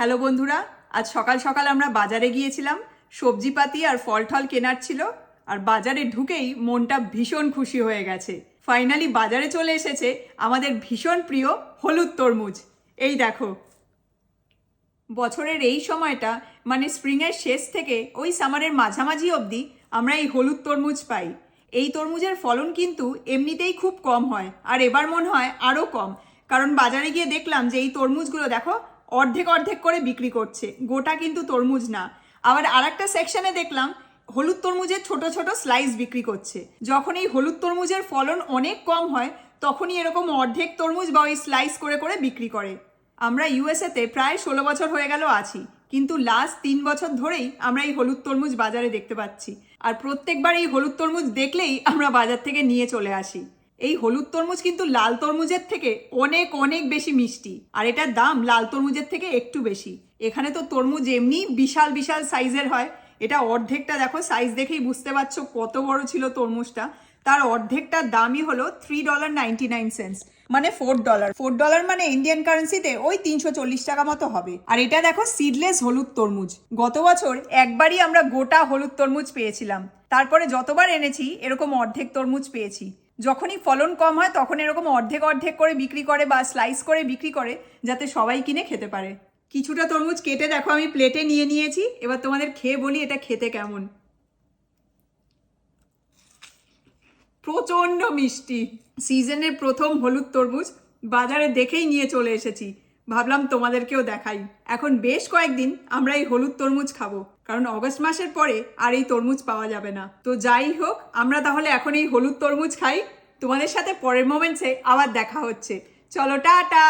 Hello বন্ধুরা, আজ সকাল সকাল আমরা বাজারে গিয়েছিলাম। সবজিপাতি আর ফল টল কেনার ছিল। আর বাজারে ঢুকেই মনটা ভীষণ খুশি হয়ে গেছে। ফাইনালি বাজারে চলে এসেছে আমাদের ভীষণ প্রিয় হলুদ তরমুজ। এই দেখো, বছরের এই সময়টা মানে স্প্রিংয়ের শেষ থেকে ওই সামারের মাঝামাঝি অবধি আমরা এই হলুদ তরমুজ পাই। এই তরমুজের ফলন কিন্তু এমনিতেই খুব কম হয়, আর এবার মনে হয় আরও কম, কারণ বাজারে গিয়ে দেখলাম যে এই তরমুজগুলো দেখো অর্ধেক অর্ধেক করে বিক্রি করছে, গোটা কিন্তু তরমুজ না। আবার আরেকটা সেকশনে দেখলাম হলুদ তরমুজের ছোট ছোট স্লাইস বিক্রি করছে। যখন এই হলুদ তরমুজের ফলন অনেক কম হয় তখনই এরকম অর্ধেক তরমুজ বা ওই স্লাইস করে করে বিক্রি করে। আমরা ইউএসএতে প্রায় 16 বছর হয়ে গেল আছি, কিন্তু লাস্ট 3 বছর ধরেই আমরা এই হলুদ তরমুজ বাজারে দেখতে পাচ্ছি। আর প্রত্যেকবার এই হলুদ তরমুজ দেখলেই আমরা বাজার থেকে নিয়ে চলে আসি। এই হলুদ তরমুজ কিন্তু লাল তরমুজের থেকে অনেক অনেক বেশি মিষ্টি, আর এটার দাম লাল তরমুজের থেকে একটু বেশি। এখানে তো তরমুজ এমনি বিশাল বিশাল সাইজের হয়, এটা অর্ধেকটা দেখো, সাইজ দেখেই বুঝতে পারছো কত বড় ছিল তরমুজটা। তার অর্ধেকটার দামই হলো $3.99, মানে $4 মানে ইন্ডিয়ান কারেন্সিতে ওই 340 টাকা মতো হবে। আর এটা দেখো সিডলেস হলুদ তরমুজ। গত বছর একবারই আমরা গোটা হলুদ তরমুজ পেয়েছিলাম, তারপরে যতবার এনেছি এরকম অর্ধেক তরমুজ পেয়েছি। যখনই ফলন কম হয় তখন এরকম অর্ধেক অর্ধেক করে বিক্রি করে বা স্লাইস করে বিক্রি করে, যাতে সবাই কিনে খেতে পারে। কিছুটা তরমুজ কেটে দেখো আমি প্লেটে নিয়ে নিয়েছি, এবার তোমাদের খেয়ে বলি এটা খেতে কেমন। প্রচণ্ড মিষ্টি। সিজনের প্রথম হলুদ তরমুজ বাজারে দেখেই নিয়ে চলে এসেছি, ভাবলাম তোমাদেরকেও দেখাই। এখন বেশ কয়েকদিন আমরা এই হলুদ তরমুজ খাবো, কারণ অগস্ট মাসের পরে আর এই তরমুজ পাওয়া যাবে না। তো যাই হোক, আমরা তাহলে এখন এই হলুদ তরমুজ খাই। তোমাদের সাথে পরের মোমেন্টসে আবার দেখা হচ্ছে। চলো, টাটা।